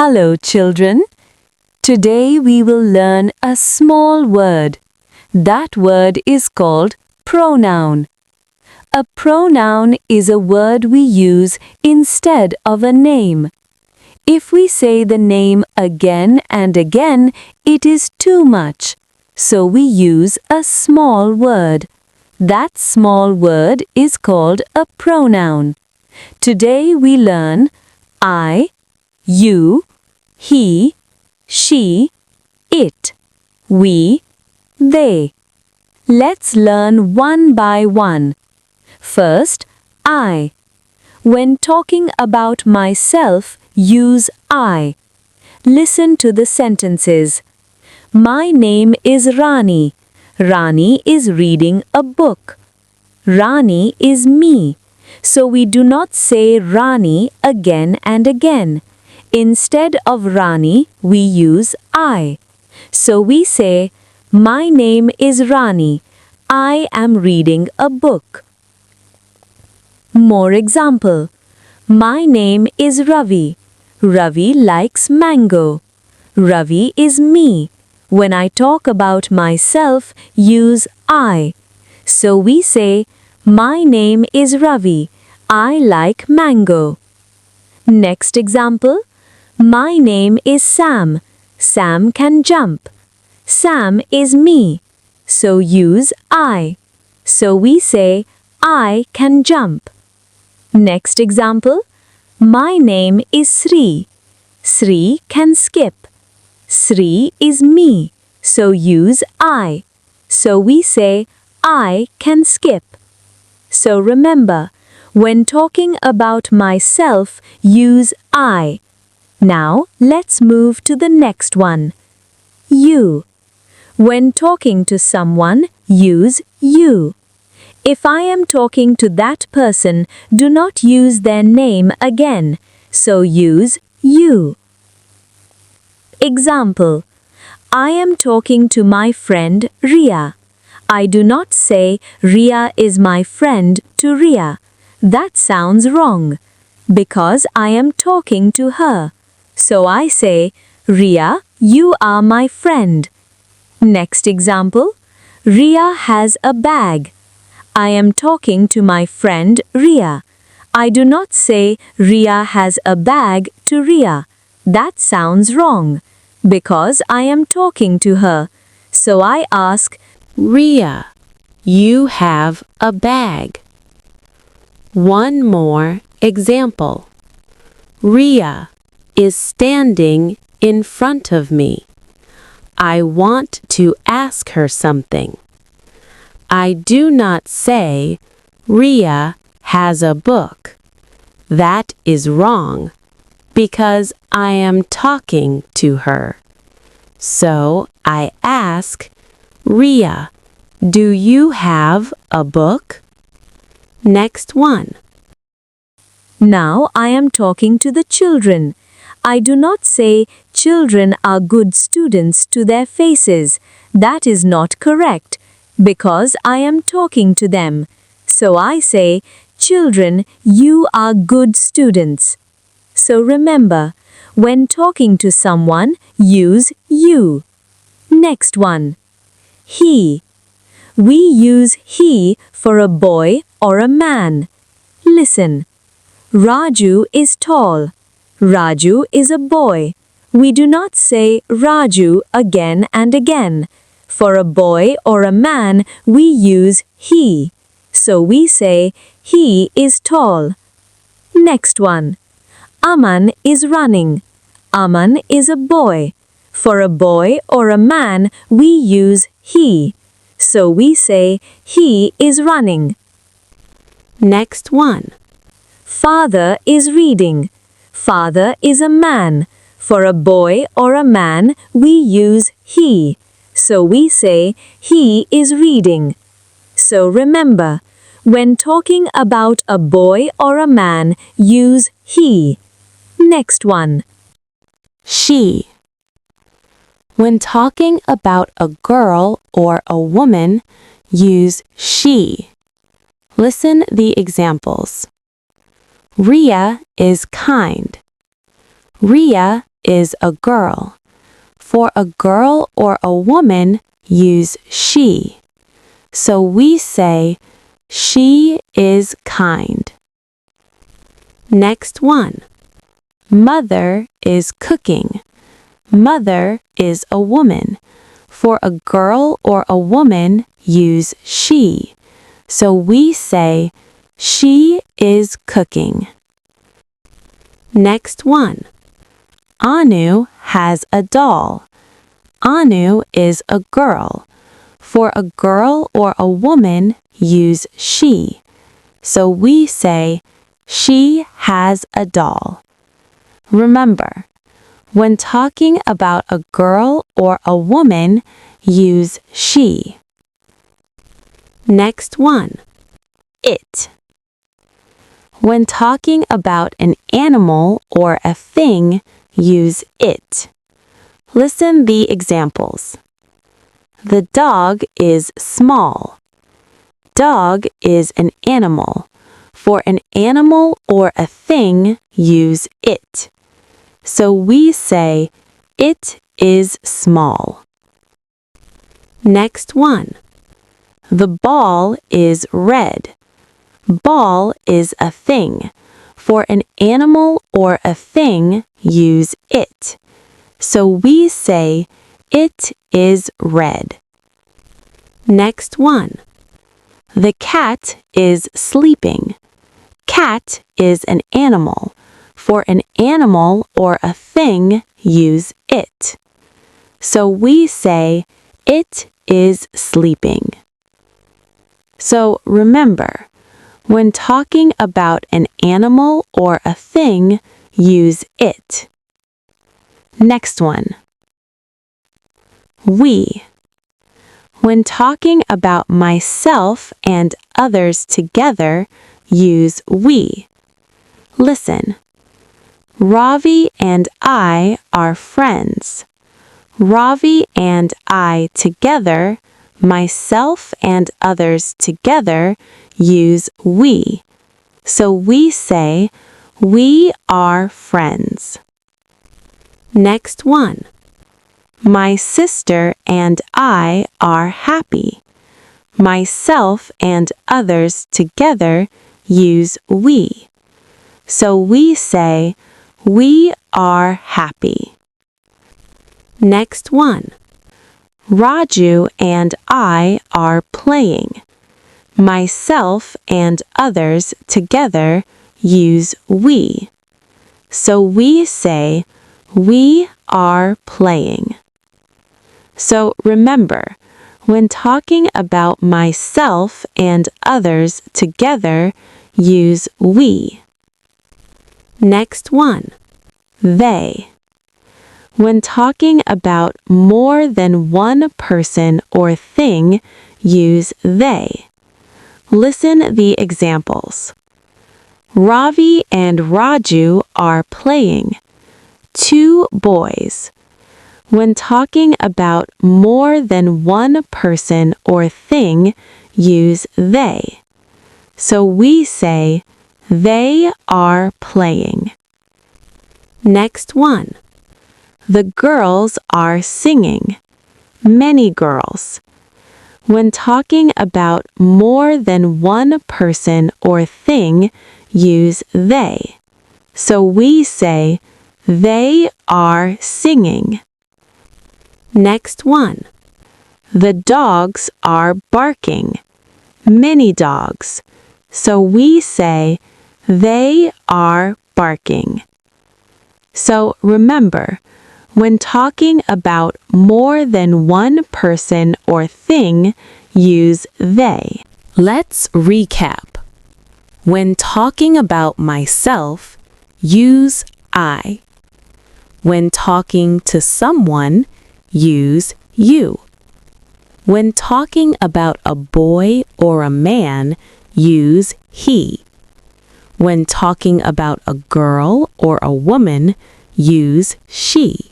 Hello, children. Today we will learn a small word. That word is called pronoun. A pronoun is a word we use instead of a name. If we say the name again and again, it is too much. So we use a small word. That small word is called a pronoun. Today we learn I, you, he, she, it, we, they. Let's learn one by one. First, I. When talking about myself, use I. Listen to the sentences. My name is Rani. Rani is reading a book. Rani is me. So we do not say Rani again and again. Instead of Rani, we use I. So we say, my name is Rani. I am reading a book. More example. My name is Ravi. Ravi likes mango. Ravi is me. When I talk about myself, use I. So we say, my name is Ravi. I like mango. Next example. My name is Sam. Sam can jump. Sam is me. So use I. So we say, I can jump. Next example. My name is Sri. Sri can skip. Sri is me. So use I. So we say, I can skip. So remember, when talking about myself, use I. Now, let's move to the next one. You. When talking to someone, use you. If I am talking to that person, do not use their name again. So use you. Example. I am talking to my friend Ria. I do not say Ria is my friend to Ria. That sounds wrong. Because I am talking to her. So I say, Ria, you are my friend. Next example. Ria has a bag. I am talking to my friend Ria. I do not say Ria has a bag to Ria. That sounds wrong. Because I am talking to her. So I ask, Ria, you have a bag. One more example. Ria is standing in front of me. I want to ask her something. I do not say, Ria has a book. That is wrong, because I am talking to her. So I ask, Ria, do you have a book? Next one. Now I am talking to the children. I do not say children are good students to their faces. That is not correct, because I am talking to them. So I say, children, you are good students. So remember, when talking to someone, use you. Next one. He. We use he for a boy or a man. Listen. Raju is tall. Raju is a boy. We do not say Raju again and again. For a boy or a man, we use he. So we say, he is tall. Next one. Aman is running. Aman is a boy. For a boy or a man, we use he. So we say, he is running. Next one. Father is reading. Father is a man. For a boy or a man, we use he. So we say, he is reading. So remember, when talking about a boy or a man, use he. Next one. She. When talking about a girl or a woman, use she. Listen the examples. Ria is kind. Ria is a girl. For a girl or a woman, use she. So we say, she is kind. Next one. Mother is cooking. Mother is a woman. For a girl or a woman, use she. So we say, she is cooking. Next one. Anu has a doll. Anu is a girl. For a girl or a woman, use she. So we say, she has a doll. Remember, when talking about a girl or a woman, use she. Next one. It. When talking about an animal or a thing, use it. Listen the examples. The dog is small. Dog is an animal. For an animal or a thing, use it. So we say, it is small. Next one. The ball is red. Ball is a thing. For an animal or a thing, use it. So we say, it is red. Next one. The cat is sleeping. Cat is an animal. For an animal or a thing, use it. So we say, it is sleeping. So remember, when talking about an animal or a thing, use it. Next one. We. When talking about myself and others together, use we. Listen. Ravi and I are friends. Ravi and I together, myself and others together, use we. So we say, we are friends. Next one. My sister and I are happy. Myself and others together use we. So we say, we are happy. Next one. Raju and I are playing. Myself and others together use we. So we say, we are playing. So remember, when talking about myself and others together, use we. Next one. They. When talking about more than one person or thing, use they. Listen the examples. Ravi and Raju are playing. 2 boys. When talking about more than one person or thing, use they. So we say, they are playing. Next one. The girls are singing. Many girls. When talking about more than one person or thing, use they. So we say, they are singing. Next one. The dogs are barking. Many dogs. So we say, they are barking. So remember, when talking about more than one person or thing, use they. Let's recap. When talking about myself, use I. When talking to someone, use you. When talking about a boy or a man, use he. When talking about a girl or a woman, use she.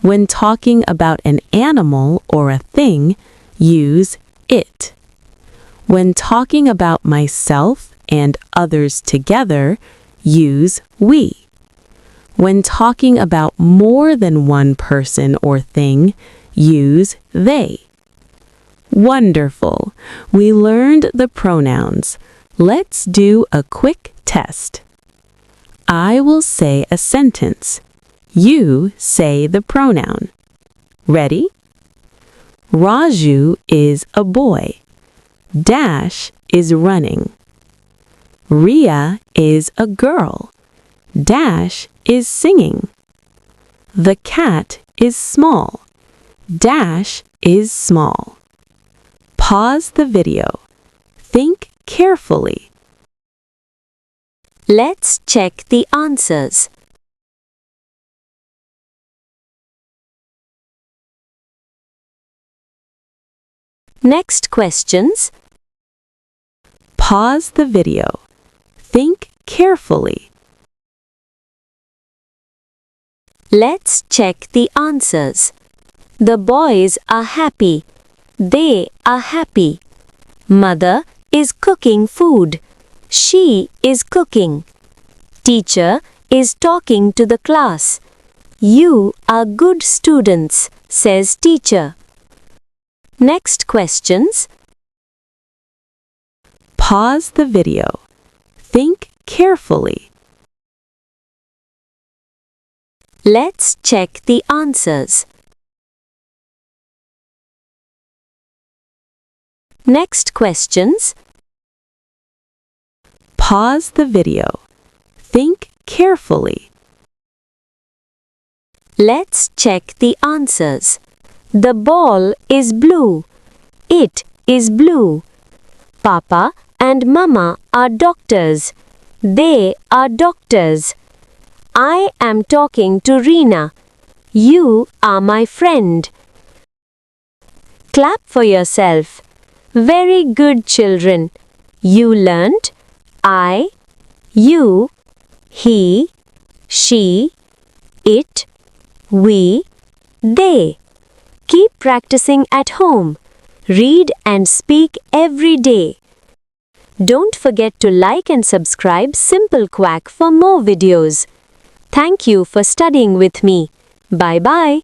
When talking about an animal or a thing, use it. When talking about myself and others together, use we. When talking about more than one person or thing, use they. Wonderful! We learned the pronouns. Let's do a quick test. I will say a sentence. You say the pronoun. Ready? Raju is a boy. Dash is running. Ria is a girl. Dash is singing. The cat is small. Dash is small. Pause the video. Think carefully. Let's check the answers. Next questions. Pause the video. Think carefully. Let's check the answers. The boys are happy. They are happy. Mother is cooking food. She is cooking. Teacher is talking to the class. You are good students, says teacher. Next questions. Pause the video. Think carefully. Let's check the answers. Next questions. Pause the video. Think carefully. Let's check the answers. The ball is blue. It is blue. Papa and Mama are doctors. They are doctors. I am talking to Reena. You are my friend. Clap for yourself. Very good, children. You learnt I, you, he, she, it, we, they. Keep practicing at home. Read and speak every day. Don't forget to like and subscribe Simple Quack for more videos. Thank you for studying with me. Bye-bye.